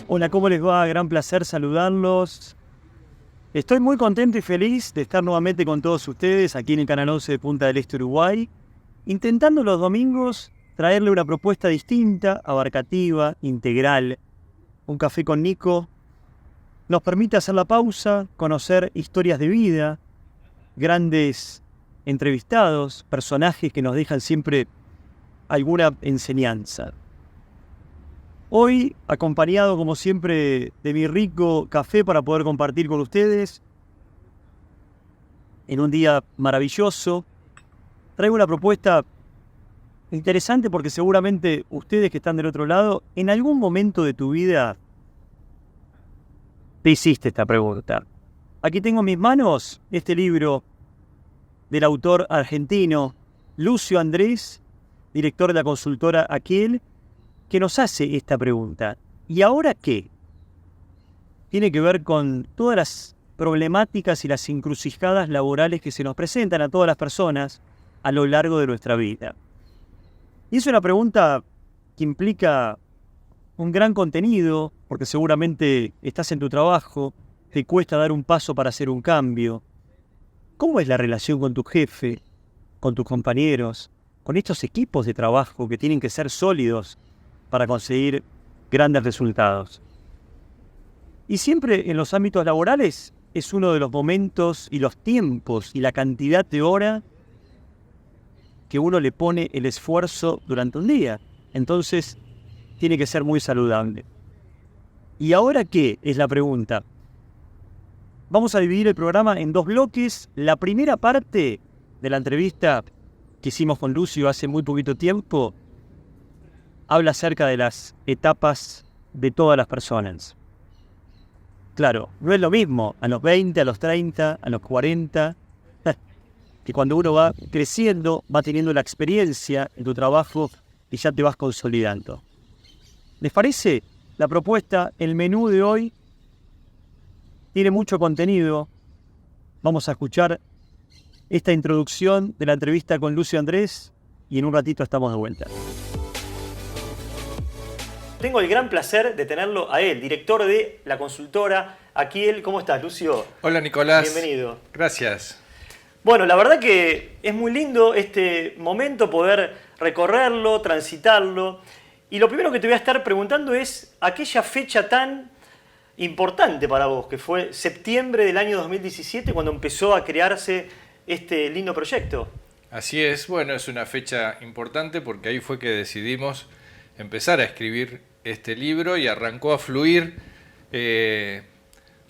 Hola, ¿cómo les va? Gran placer saludarlos. Estoy muy contento y feliz de estar nuevamente con todos ustedes aquí en el Canal 11 de Punta del Este, Uruguay, intentando los domingos traerle una propuesta distinta, abarcativa, integral. Un café con Nico nos permite hacer la pausa, conocer historias de vida, grandes entrevistados, personajes que nos dejan siempre alguna enseñanza. Hoy, acompañado como siempre de mi rico café para poder compartir con ustedes, en un día maravilloso, traigo una propuesta interesante porque seguramente ustedes que están del otro lado, en algún momento de tu vida te hiciste esta pregunta. Aquí tengo en mis manos este libro del autor argentino Lucio Andrés, director de la consultora Aquel, que nos hace esta pregunta. ¿Y ahora qué? Tiene que ver con todas las problemáticas y las encrucijadas laborales que se nos presentan a todas las personas a lo largo de nuestra vida. Y es una pregunta que implica un gran contenido, porque seguramente estás en tu trabajo, te cuesta dar un paso para hacer un cambio. ¿Cómo es la relación con tu jefe, con tus compañeros, con estos equipos de trabajo que tienen que ser sólidos para conseguir grandes resultados? Y siempre en los ámbitos laborales es uno de los momentos y los tiempos y la cantidad de hora que uno le pone el esfuerzo durante un día. Entonces, tiene que ser muy saludable. ¿Y ahora qué? Es la pregunta. Vamos a dividir el programa en dos bloques. La primera parte de la entrevista que hicimos con Lucio hace muy poquito tiempo habla acerca de las etapas de todas las personas. Claro, no es lo mismo a los 20, a los 30, a los 40, que cuando uno va creciendo, va teniendo la experiencia en tu trabajo y ya te vas consolidando. ¿Les parece? La propuesta, el menú de hoy, tiene mucho contenido. Vamos a escuchar esta introducción de la entrevista con Lucio Andrés y en un ratito estamos de vuelta. Tengo el gran placer de tenerlo a él, director de la consultora Aquel. ¿Cómo estás, Lucio? Hola, Nicolás. Bienvenido. Gracias. Bueno, la verdad que es muy lindo este momento poder recorrerlo, transitarlo. Y lo primero que te voy a estar preguntando es aquella fecha tan importante para vos, que fue septiembre del año 2017, cuando empezó a crearse este lindo proyecto. Así es, bueno, es una fecha importante porque ahí fue que decidimos empezar a escribir este libro y arrancó a fluir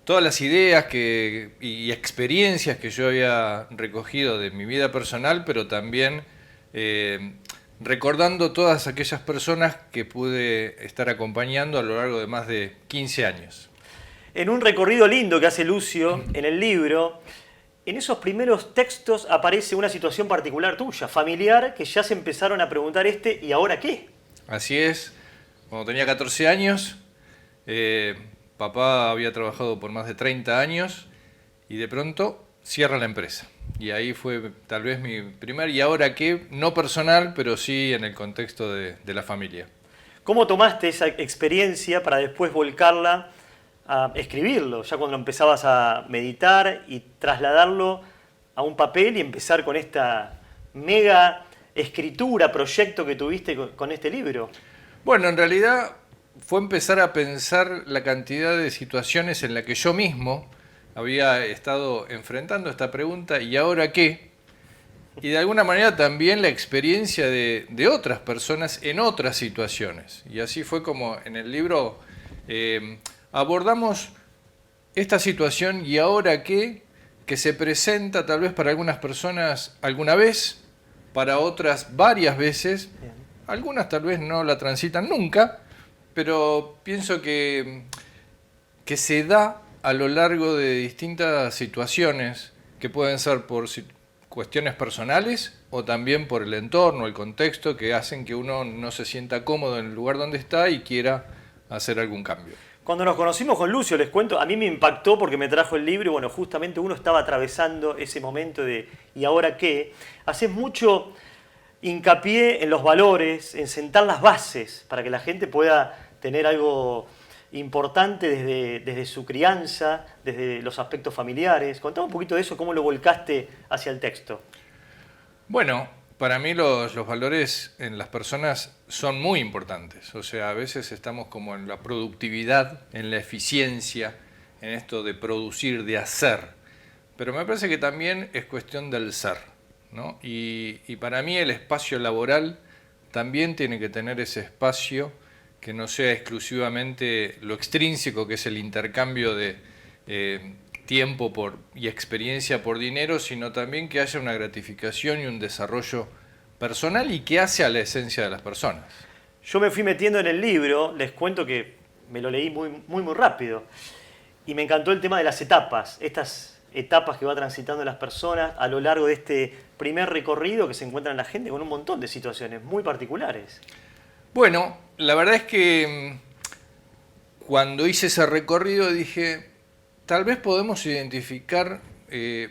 todas las ideas y experiencias que yo había recogido de mi vida personal, pero también recordando todas aquellas personas que pude estar acompañando a lo largo de más de 15 años. En un recorrido lindo que hace Lucio en el libro, en esos primeros textos aparece una situación particular tuya, familiar, que ya se empezaron a preguntar ¿y ahora qué? Así es, cuando tenía 14 años, papá había trabajado por más de 30 años y de pronto cierra la empresa. Y ahí fue tal vez mi primer ¿y ahora qué? No personal, pero sí en el contexto de la familia. ¿Cómo tomaste esa experiencia para después volcarla a escribirlo? Ya cuando empezabas a meditar y trasladarlo a un papel y empezar con esta mega escritura, proyecto que tuviste con este libro. Bueno, en realidad fue empezar a pensar la cantidad de situaciones en las que yo mismo había estado enfrentando esta pregunta ¿y ahora qué? Y de alguna manera también la experiencia de otras personas en otras situaciones. Y así fue como en el libro abordamos esta situación ¿y ahora qué? Que se presenta tal vez para algunas personas alguna vez, para otras varias veces, algunas tal vez no la transitan nunca, pero pienso que se da a lo largo de distintas situaciones que pueden ser por cuestiones personales o también por el entorno, el contexto, que hacen que uno no se sienta cómodo en el lugar donde está y quiera hacer algún cambio. Cuando nos conocimos con Lucio, les cuento, a mí me impactó porque me trajo el libro y bueno, justamente uno estaba atravesando ese momento de ¿y ahora qué? Haces mucho hincapié en los valores, en sentar las bases para que la gente pueda tener algo importante desde su crianza, desde los aspectos familiares. Contame un poquito de eso, cómo lo volcaste hacia el texto. Bueno, para mí los valores en las personas son muy importantes. O sea, a veces estamos como en la productividad, en la eficiencia, en esto de producir, de hacer. Pero me parece que también es cuestión del ser, ¿no? Y para mí el espacio laboral también tiene que tener ese espacio que no sea exclusivamente lo extrínseco, que es el intercambio de tiempo y experiencia por dinero, sino también que haya una gratificación y un desarrollo personal y que hace a la esencia de las personas. Yo me fui metiendo en el libro, les cuento que me lo leí muy rápido, y me encantó el tema de las etapas, estas etapas que va transitando las personas a lo largo de este primer recorrido que se encuentran la gente con un montón de situaciones muy particulares. Bueno, la verdad es que cuando hice ese recorrido dije, tal vez podemos identificar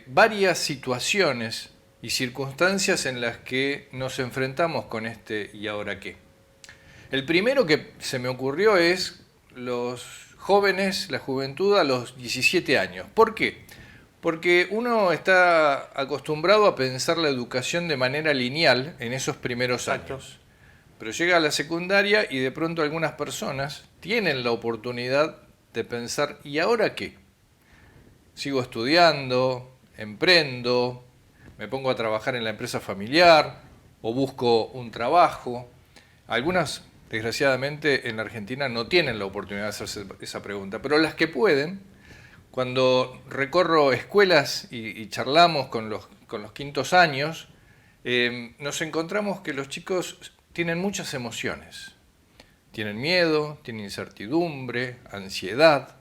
varias situaciones y circunstancias en las que nos enfrentamos con este ¿y ahora qué? El primero que se me ocurrió es los jóvenes, la juventud a los 17 años. ¿Por qué? Porque uno está acostumbrado a pensar la educación de manera lineal en esos primeros años. Pero llega a la secundaria y de pronto algunas personas tienen la oportunidad de pensar, ¿y ahora qué? ¿Sigo estudiando? ¿Emprendo? ¿Me pongo a trabajar en la empresa familiar? ¿O busco un trabajo? Algunas, desgraciadamente, en la Argentina no tienen la oportunidad de hacerse esa pregunta, pero las que pueden, cuando recorro escuelas y charlamos con los quintos años, nos encontramos que los chicos tienen muchas emociones. Tienen miedo, tienen incertidumbre, ansiedad.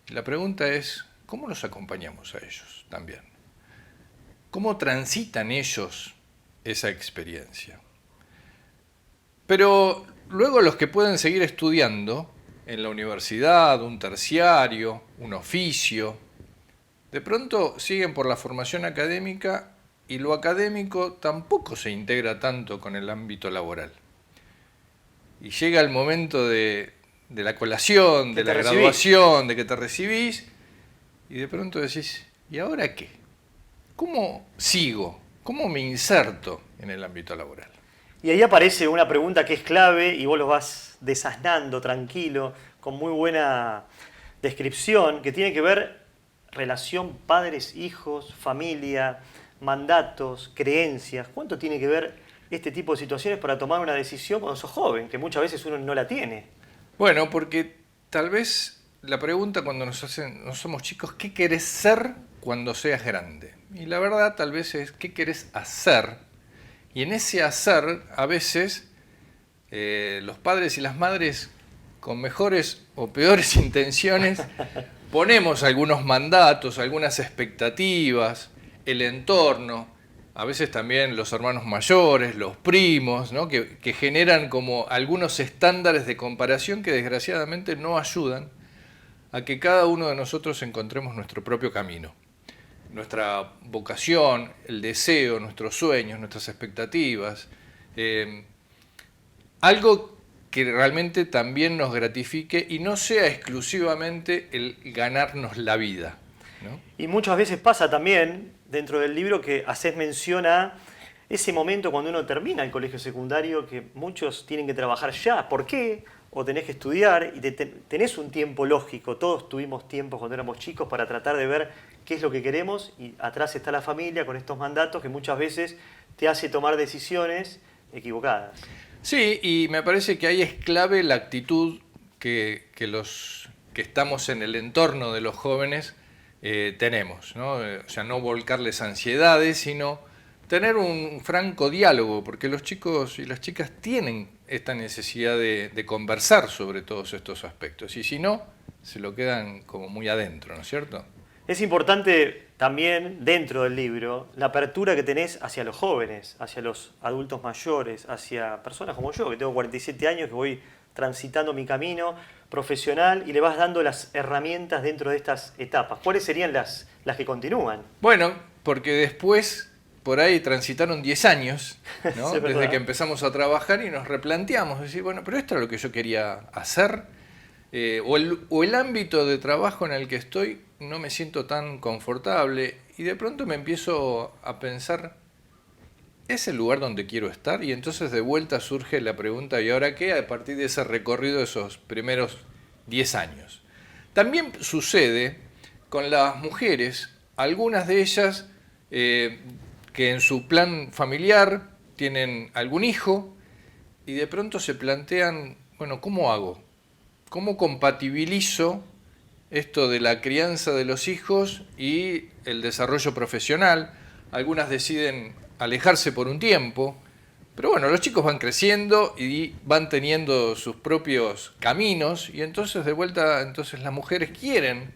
Y la pregunta es, ¿cómo los acompañamos a ellos también? ¿Cómo transitan ellos esa experiencia? Pero luego los que pueden seguir estudiando en la universidad, un terciario, un oficio, de pronto siguen por la formación académica y lo académico tampoco se integra tanto con el ámbito laboral. Y llega el momento de la colación, de la graduación, de que te recibís, y de pronto decís, ¿y ahora qué? ¿Cómo sigo? ¿Cómo me inserto en el ámbito laboral? Y ahí aparece una pregunta que es clave y vos lo vas desasnando tranquilo, con muy buena descripción, que tiene que ver relación padres-hijos, familia, mandatos, creencias. ¿Cuánto tiene que ver este tipo de situaciones para tomar una decisión cuando sos joven, que muchas veces uno no la tiene? Bueno, porque tal vez la pregunta cuando nos somos chicos, ¿qué querés ser cuando seas grande? Y la verdad tal vez es, ¿qué querés hacer? Y en ese hacer, a veces, los padres y las madres, con mejores o peores intenciones, ponemos algunos mandatos, algunas expectativas, el entorno, a veces también los hermanos mayores, los primos, ¿no? que generan como algunos estándares de comparación que desgraciadamente no ayudan a que cada uno de nosotros encontremos nuestro propio camino. Nuestra vocación, el deseo, nuestros sueños, nuestras expectativas. Algo que realmente también nos gratifique y no sea exclusivamente el ganarnos la vida, ¿no? Y muchas veces pasa también, dentro del libro, que haces mención a ese momento cuando uno termina el colegio secundario, que muchos tienen que trabajar ya. ¿Por qué? O tenés que estudiar y tenés un tiempo lógico. Todos tuvimos tiempo cuando éramos chicos para tratar de ver qué es lo que queremos, y atrás está la familia con estos mandatos que muchas veces te hace tomar decisiones equivocadas. Sí, y me parece que ahí es clave la actitud que los que estamos en el entorno de los jóvenes tenemos, ¿no? O sea, no volcarles ansiedades, sino tener un franco diálogo, porque los chicos y las chicas tienen esta necesidad de conversar sobre todos estos aspectos, y si no, se lo quedan como muy adentro, ¿no es cierto? Es importante también, dentro del libro, la apertura que tenés hacia los jóvenes, hacia los adultos mayores, hacia personas como yo, que tengo 47 años, que voy transitando mi camino profesional y le vas dando las herramientas dentro de estas etapas. ¿Cuáles serían las que continúan? Bueno, porque después por ahí transitaron 10 años, ¿no? Desde que empezamos a trabajar y nos replanteamos, decir, bueno, pero esto es lo que yo quería hacer. o el ámbito de trabajo en el que estoy no me siento tan confortable y de pronto me empiezo a pensar, ¿es el lugar donde quiero estar? Y entonces de vuelta surge la pregunta, ¿y ahora qué? A partir de ese recorrido de esos primeros 10 años. También sucede con las mujeres, algunas de ellas que en su plan familiar tienen algún hijo y de pronto se plantean, bueno, ¿cómo hago? ¿Cómo compatibilizo esto de la crianza de los hijos y el desarrollo profesional? Algunas deciden alejarse por un tiempo, pero bueno, los chicos van creciendo y van teniendo sus propios caminos y entonces de vuelta, entonces las mujeres quieren,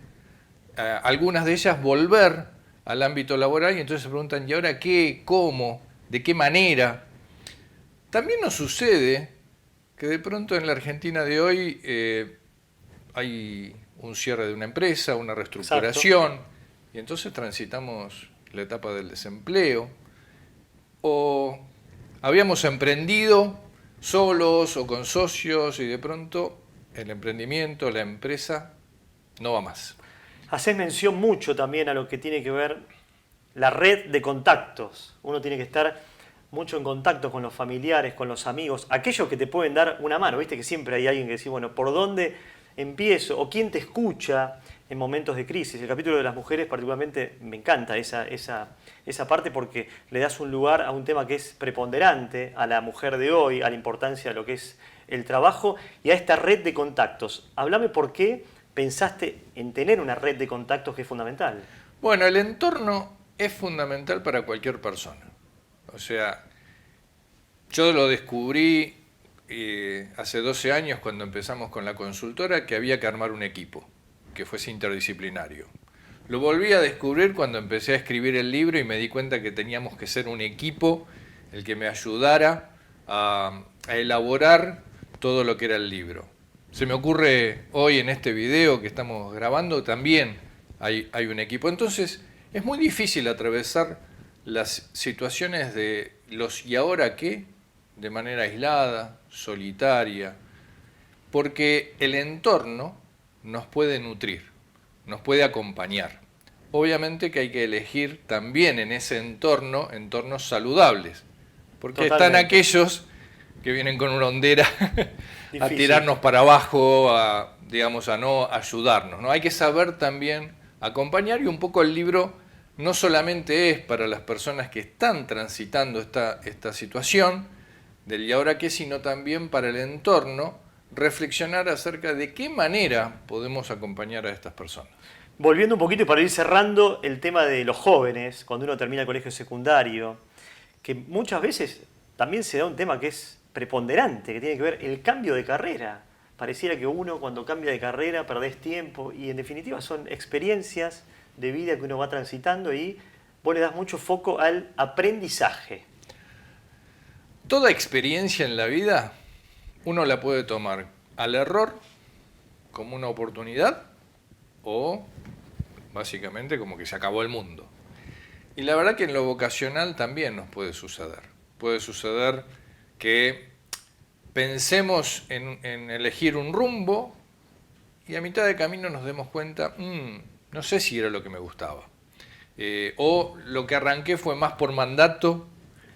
algunas de ellas, volver al ámbito laboral y entonces se preguntan, ¿y ahora qué? ¿Cómo? ¿De qué manera? También nos sucede que de pronto en la Argentina de hoy hay un cierre de una empresa, una reestructuración, exacto, y entonces transitamos la etapa del desempleo, o habíamos emprendido solos o con socios y de pronto el emprendimiento, la empresa, no va más. Hacés mención mucho también a lo que tiene que ver la red de contactos. Uno tiene que estar mucho en contacto con los familiares, con los amigos, aquellos que te pueden dar una mano. Viste que siempre hay alguien que dice, bueno, ¿por dónde empiezo? O quién te escucha en momentos de crisis. El capítulo de las mujeres particularmente me encanta esa parte porque le das un lugar a un tema que es preponderante a la mujer de hoy, a la importancia de lo que es el trabajo y a esta red de contactos. Háblame por qué pensaste en tener una red de contactos que es fundamental. Bueno, el entorno es fundamental para cualquier persona. O sea, yo lo descubrí hace 12 años cuando empezamos con la consultora que había que armar un equipo que fuese interdisciplinario. Lo volví a descubrir cuando empecé a escribir el libro y me di cuenta que teníamos que ser un equipo el que me ayudara a elaborar todo lo que era el libro. Se me ocurre hoy en este video que estamos grabando también hay un equipo. Entonces es muy difícil atravesar las situaciones de los ¿y ahora qué? De manera aislada, solitaria, porque el entorno nos puede nutrir, nos puede acompañar. Obviamente que hay que elegir también en ese entorno, entornos saludables, porque totalmente están aquellos que vienen con una hondera a tirarnos para abajo, a no ayudarnos, ¿no? Hay que saber también acompañar y un poco el libro no solamente es para las personas que están transitando esta situación del y ahora qué, sino también para el entorno, reflexionar acerca de qué manera podemos acompañar a estas personas. Volviendo un poquito y para ir cerrando el tema de los jóvenes, cuando uno termina el colegio secundario, que muchas veces también se da un tema que es preponderante, que tiene que ver el cambio de carrera. Pareciera que uno cuando cambia de carrera perdés tiempo y en definitiva son experiencias de vida que uno va transitando y vos le das mucho foco al aprendizaje. Toda experiencia en la vida uno la puede tomar al error como una oportunidad o básicamente como que se acabó el mundo. Y la verdad que en lo vocacional también nos puede suceder. Puede suceder que pensemos en elegir un rumbo y a mitad de camino nos demos cuenta, no sé si era lo que me gustaba. O lo que arranqué fue más por mandato.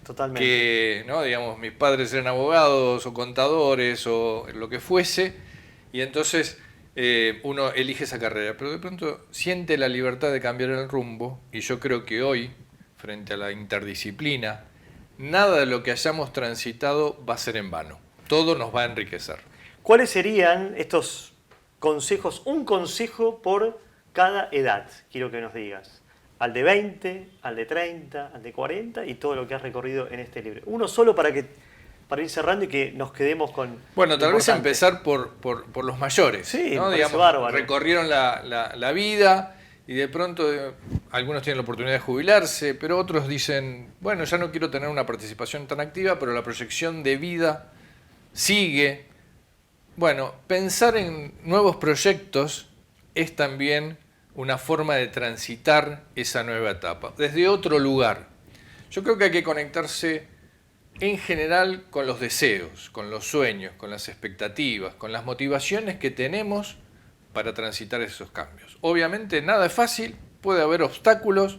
Totalmente. Que, ¿no? Digamos, mis padres eran abogados o contadores o lo que fuese, y entonces uno elige esa carrera, pero de pronto siente la libertad de cambiar el rumbo, y yo creo que hoy, frente a la interdisciplina, nada de lo que hayamos transitado va a ser en vano, todo nos va a enriquecer. ¿Cuáles serían estos consejos, un consejo por cada edad? Quiero que nos digas. Al de 20, al de 30, al de 40 y todo lo que has recorrido en este libro. Uno solo para ir cerrando y que nos quedemos con... Bueno, tal vez empezar por los mayores. Sí, ¿no? Digamos, bárbaro. Recorrieron la vida y de pronto algunos tienen la oportunidad de jubilarse, pero otros dicen, bueno, ya no quiero tener una participación tan activa, pero la proyección de vida sigue. Bueno, pensar en nuevos proyectos es también una forma de transitar esa nueva etapa, desde otro lugar. Yo creo que hay que conectarse en general con los deseos, con los sueños, con las expectativas, con las motivaciones que tenemos para transitar esos cambios. Obviamente nada es fácil, puede haber obstáculos,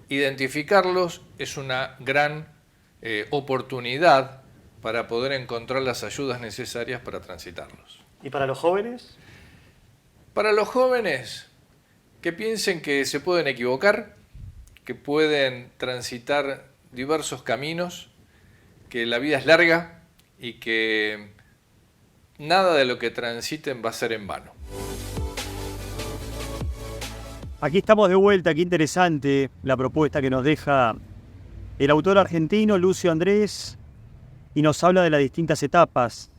identificarlos es una gran oportunidad para poder encontrar las ayudas necesarias para transitarlos. ¿Y para los jóvenes? Para los jóvenes, que piensen que se pueden equivocar, que pueden transitar diversos caminos, que la vida es larga y que nada de lo que transiten va a ser en vano. Aquí estamos de vuelta, qué interesante la propuesta que nos deja el autor argentino Lucio Andrés y nos habla de las distintas etapas.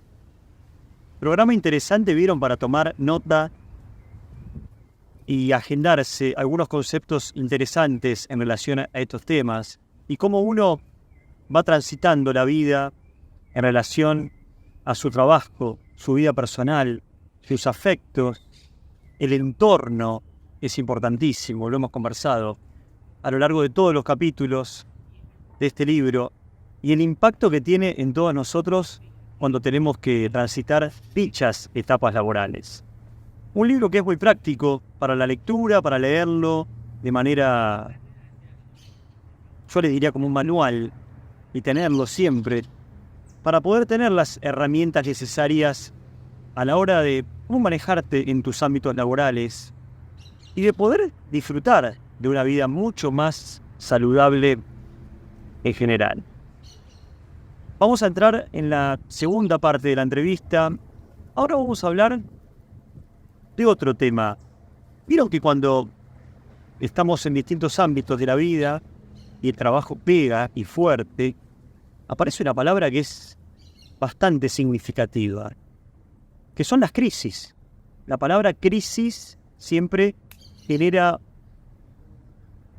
Programa interesante, vieron, para tomar nota y agendarse algunos conceptos interesantes en relación a estos temas y cómo uno va transitando la vida en relación a su trabajo, su vida personal, sus afectos, el entorno es importantísimo, lo hemos conversado a lo largo de todos los capítulos de este libro y el impacto que tiene en todos nosotros cuando tenemos que transitar dichas etapas laborales. Un libro que es muy práctico para la lectura, para leerlo de manera, yo le diría como un manual, y tenerlo siempre, para poder tener las herramientas necesarias a la hora de cómo manejarte en tus ámbitos laborales y de poder disfrutar de una vida mucho más saludable en general. Vamos a entrar en la segunda parte de la entrevista. Ahora vamos a hablar de otro tema. Vieron que cuando estamos en distintos ámbitos de la vida y el trabajo pega y fuerte, aparece una palabra que es bastante significativa, que son las crisis. La palabra crisis siempre genera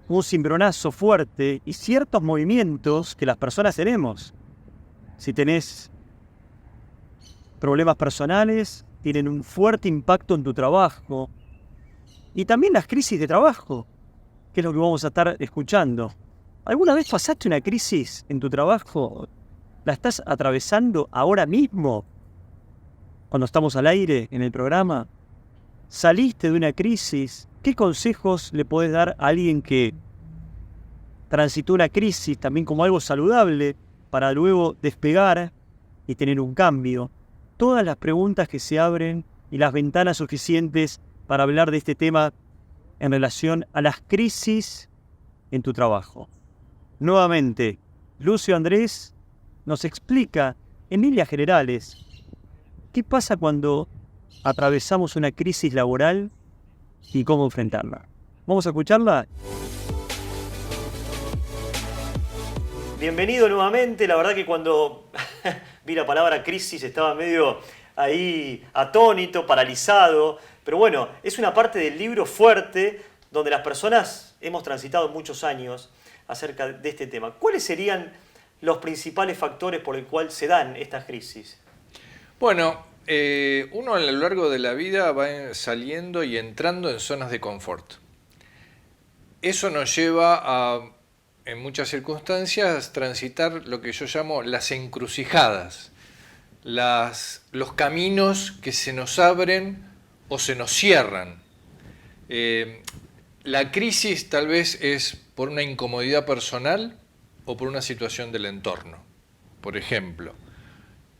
un cimbronazo fuerte y ciertos movimientos que las personas tenemos. Si tenés problemas personales, tienen un fuerte impacto en tu trabajo. Y también las crisis de trabajo, que es lo que vamos a estar escuchando. ¿Alguna vez pasaste una crisis en tu trabajo? ¿La estás atravesando ahora mismo? Cuando estamos al aire en el programa. ¿Saliste de una crisis? ¿Qué consejos le podés dar a alguien que transitó una crisis también como algo saludable para luego despegar y tener un cambio? Todas las preguntas que se abren y las ventanas suficientes para hablar de este tema en relación a las crisis en tu trabajo. Nuevamente, Lucio Andrés nos explica en líneas generales qué pasa cuando atravesamos una crisis laboral y cómo enfrentarla. ¿Vamos a escucharla? Bienvenido nuevamente. La verdad que cuando vi la palabra crisis estaba medio ahí atónito, paralizado. Pero bueno, es una parte del libro fuerte donde las personas hemos transitado muchos años acerca de este tema. ¿Cuáles serían los principales factores por el cual se dan estas crisis? Bueno, uno a lo largo de la vida va saliendo y entrando en zonas de confort. Eso nos lleva a, en muchas circunstancias, transitar lo que yo llamo las encrucijadas, los caminos que se nos abren o se nos cierran. La crisis tal vez es por una incomodidad personal o por una situación del entorno. Por ejemplo,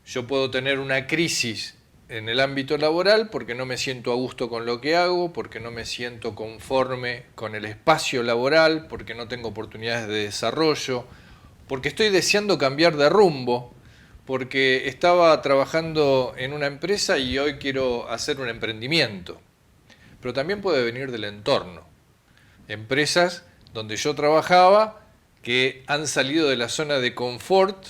yo puedo tener una crisis en el ámbito laboral porque no me siento a gusto con lo que hago, porque no me siento conforme con el espacio laboral, porque no tengo oportunidades de desarrollo, porque estoy deseando cambiar de rumbo, porque estaba trabajando en una empresa y hoy quiero hacer un emprendimiento. Pero también puede venir del entorno. Empresas donde yo trabajaba que han salido de la zona de confort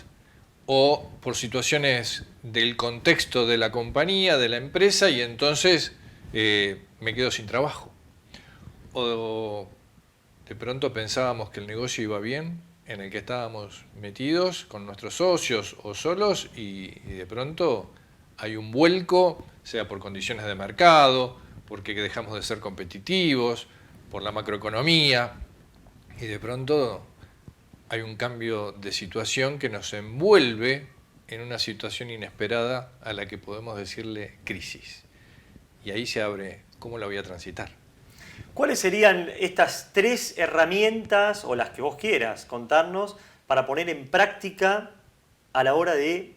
o por situaciones del contexto de la compañía, de la empresa, y entonces me quedo sin trabajo. O de pronto pensábamos que el negocio iba bien, en el que estábamos metidos con nuestros socios o solos, y de pronto hay un vuelco, sea por condiciones de mercado, porque dejamos de ser competitivos, por la macroeconomía, y de pronto hay un cambio de situación que nos envuelve en una situación inesperada a la que podemos decirle crisis. Y ahí se abre cómo la voy a transitar. ¿Cuáles serían estas 3 herramientas, o las que vos quieras contarnos, para poner en práctica a la hora de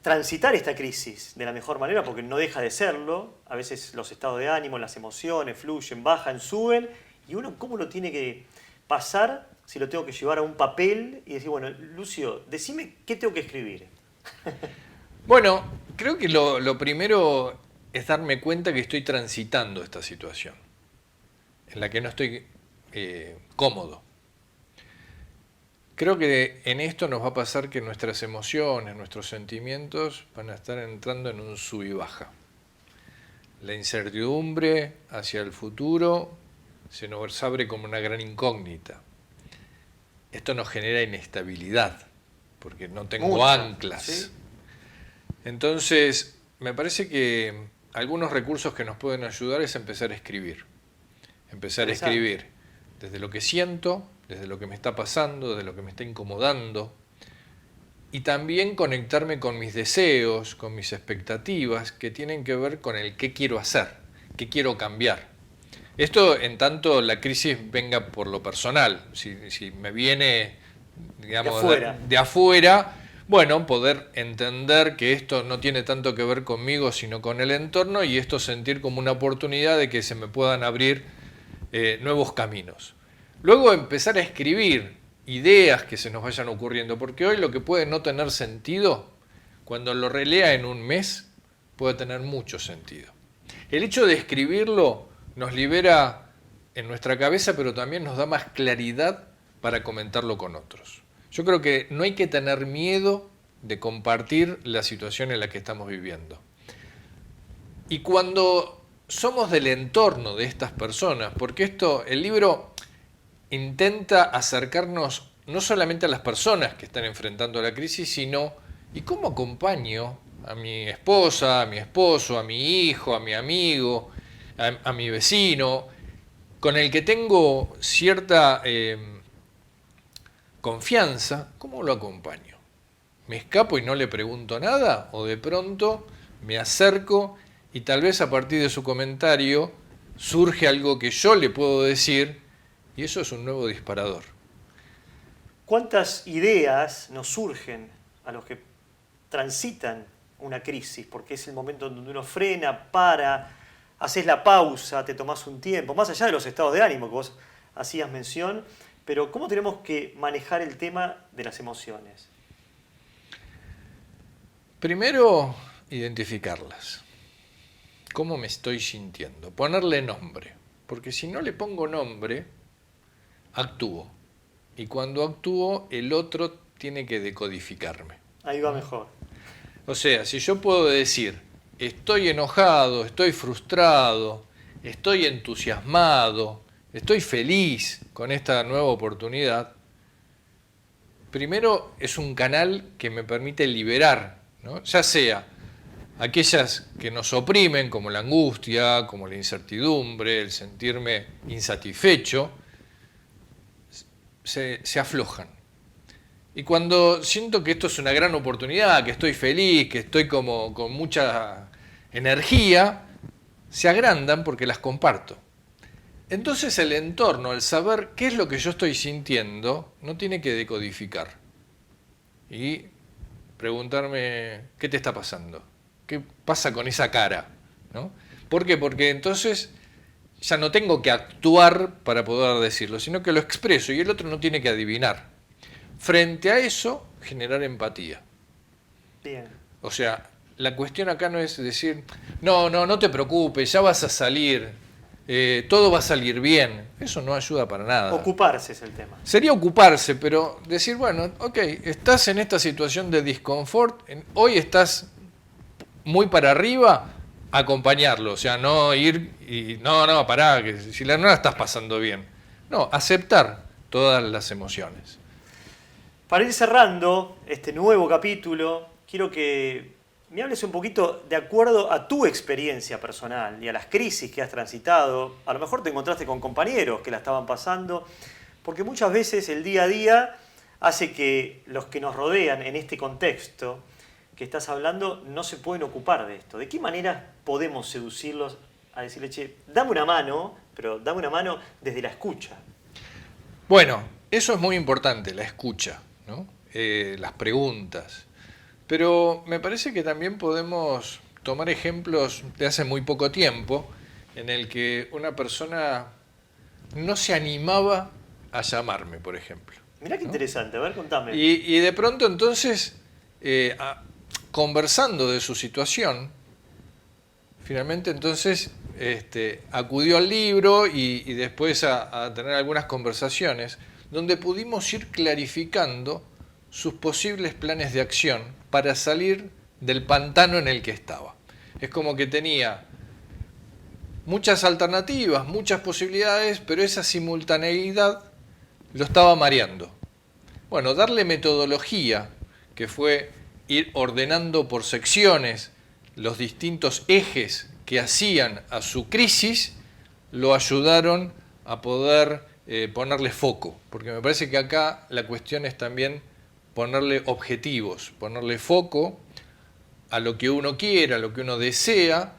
transitar esta crisis de la mejor manera? Porque no deja de serlo. A veces los estados de ánimo, las emociones fluyen, bajan, suben, y uno cómo lo tiene que pasar si lo tengo que llevar a un papel y decir, bueno, Lucio, decime qué tengo que escribir. Bueno, creo que lo primero es darme cuenta que estoy transitando esta situación, en la que no estoy cómodo. Creo que en esto nos va a pasar que nuestras emociones, nuestros sentimientos van a estar entrando en un sub y baja. La incertidumbre hacia el futuro se nos abre como una gran incógnita. Esto nos genera inestabilidad, porque no tengo anclas. ¿Sí? Entonces, me parece que algunos recursos que nos pueden ayudar es empezar a escribir. Empezar a escribir desde lo que siento, desde lo que me está pasando, desde lo que me está incomodando. Y también conectarme con mis deseos, con mis expectativas, que tienen que ver con el qué quiero hacer, qué quiero cambiar. Esto en tanto la crisis venga por lo personal. Si me viene, digamos, de afuera, bueno, poder entender que esto no tiene tanto que ver conmigo, sino con el entorno, y esto sentir como una oportunidad de que se me puedan abrir nuevos caminos. Luego empezar a escribir ideas que se nos vayan ocurriendo, porque hoy lo que puede no tener sentido, cuando lo relea en un mes, puede tener mucho sentido. El hecho de escribirlo nos libera en nuestra cabeza, pero también nos da más claridad para comentarlo con otros. Yo creo que no hay que tener miedo de compartir la situación en la que estamos viviendo. Y cuando somos del entorno de estas personas, porque el libro intenta acercarnos no solamente a las personas que están enfrentando la crisis, sino ¿y cómo acompaño a mi esposa, a mi esposo, a mi hijo, a mi amigo, a mi vecino, con el que tengo cierta confianza? ¿Cómo lo acompaño? ¿Me escapo y no le pregunto nada? ¿O de pronto me acerco y tal vez a partir de su comentario surge algo que yo le puedo decir y eso es un nuevo disparador? ¿Cuántas ideas nos surgen a los que transitan una crisis? Porque es el momento donde uno frena, para, haces la pausa, te tomás un tiempo, más allá de los estados de ánimo que vos hacías mención, pero ¿cómo tenemos que manejar el tema de las emociones? Primero, identificarlas. ¿Cómo me estoy sintiendo? Ponerle nombre. Porque si no le pongo nombre, actúo. Y cuando actúo, el otro tiene que decodificarme. Ahí va mejor. O sea, si yo puedo decir, estoy enojado, estoy frustrado, estoy entusiasmado, estoy feliz con esta nueva oportunidad, primero es un canal que me permite liberar, ¿no? Ya sea aquellas que nos oprimen, como la angustia, como la incertidumbre, el sentirme insatisfecho, se aflojan. Y cuando siento que esto es una gran oportunidad, que estoy feliz, que estoy como con mucha energía, se agrandan porque las comparto. Entonces el entorno, el saber qué es lo que yo estoy sintiendo, no tiene que decodificar. Y preguntarme, ¿qué te está pasando? ¿Qué pasa con esa cara? ¿No? ¿Por qué? Porque entonces ya no tengo que actuar para poder decirlo, sino que lo expreso y el otro no tiene que adivinar. Frente a eso, generar empatía. Bien. O sea, la cuestión acá no es decir, no te preocupes, ya vas a salir, todo va a salir bien. Eso no ayuda para nada. Ocuparse es el tema. Sería ocuparse, pero decir, bueno, ok, estás en esta situación de disconfort, hoy estás muy para arriba, acompañarlo. O sea, no ir y pará, que si no la estás pasando bien. No, aceptar todas las emociones. Para ir cerrando este nuevo capítulo, quiero que me hables un poquito de acuerdo a tu experiencia personal y a las crisis que has transitado. A lo mejor te encontraste con compañeros que la estaban pasando, Porque muchas veces el día a día hace que los que nos rodean en este contexto que estás hablando no se pueden ocupar de esto. ¿De qué manera podemos seducirlos a decirle, che, dame una mano, pero dame una mano desde la escucha? Bueno, eso es muy importante, la escucha, ¿no? Las preguntas. Pero me parece que también podemos tomar ejemplos de hace muy poco tiempo en el que una persona no se animaba a llamarme, por ejemplo. Mirá qué interesante, a ver, contame. Y de pronto entonces, conversando de su situación, finalmente entonces acudió al libro y después a tener algunas conversaciones donde pudimos ir clarificando sus posibles planes de acción para salir del pantano en el que estaba. Es como que tenía muchas alternativas, muchas posibilidades, pero esa simultaneidad lo estaba mareando. Bueno, darle metodología, que fue ir ordenando por secciones los distintos ejes que hacían a su crisis, lo ayudaron a poder ponerle foco, porque me parece que acá la cuestión es también ponerle objetivos, ponerle foco a lo que uno quiere, a lo que uno desea,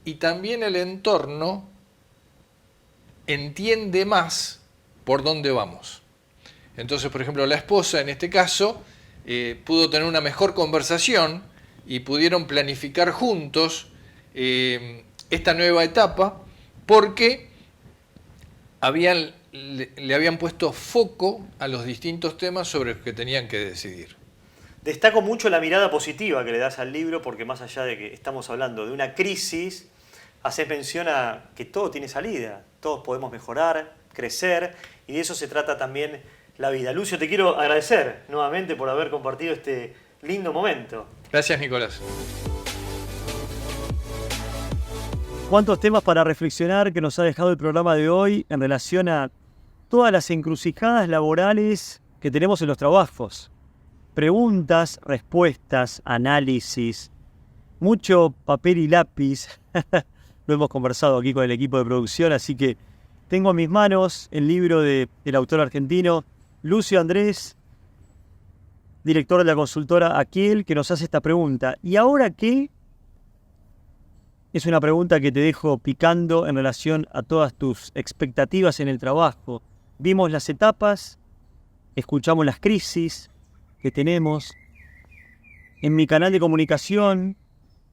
y también el entorno entiende más por dónde vamos. Entonces, por ejemplo, la esposa en este caso pudo tener una mejor conversación y pudieron planificar juntos esta nueva etapa porque le habían puesto foco a los distintos temas sobre los que tenían que decidir. Destaco mucho la mirada positiva que le das al libro, porque más allá de que estamos hablando de una crisis, haces mención a que todo tiene salida, todos podemos mejorar, crecer, y de eso se trata también la vida. Lucio, te quiero agradecer nuevamente por haber compartido este lindo momento. Gracias, Nicolás. Cuántos temas para reflexionar que nos ha dejado el programa de hoy en relación a todas las encrucijadas laborales que tenemos en los trabajos. Preguntas, respuestas, análisis, mucho papel y lápiz. Lo hemos conversado aquí con el equipo de producción, así que tengo en mis manos el libro del autor argentino Lucio Andrés, director de la consultora Aquiel, que nos hace esta pregunta. ¿Y ahora qué? Es una pregunta que te dejo picando en relación a todas tus expectativas en el trabajo. Vimos las etapas, escuchamos las crisis que tenemos. En mi canal de comunicación,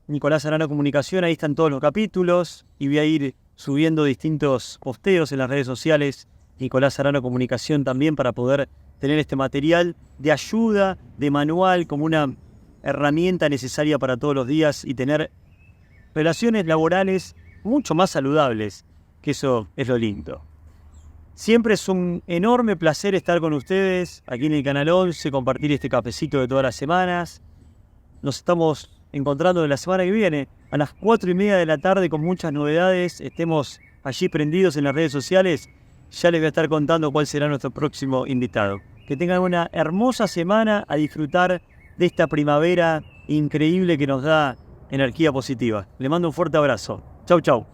Nicolás Arano Comunicación, ahí están todos los capítulos y voy a ir subiendo distintos posteos en las redes sociales, Nicolás Arano Comunicación también, para poder tener este material de ayuda, de manual, como una herramienta necesaria para todos los días y tener relaciones laborales mucho más saludables, que eso es lo lindo. Siempre es un enorme placer estar con ustedes aquí en el Canal 11, compartir este cafecito de todas las semanas. Nos estamos encontrando la semana que viene a las 4:30 de la tarde con muchas novedades. Estemos allí prendidos en las redes sociales. Ya les voy a estar contando cuál será nuestro próximo invitado. Que tengan una hermosa semana, a disfrutar de esta primavera increíble que nos da energía positiva. Les mando un fuerte abrazo. Chau, chau.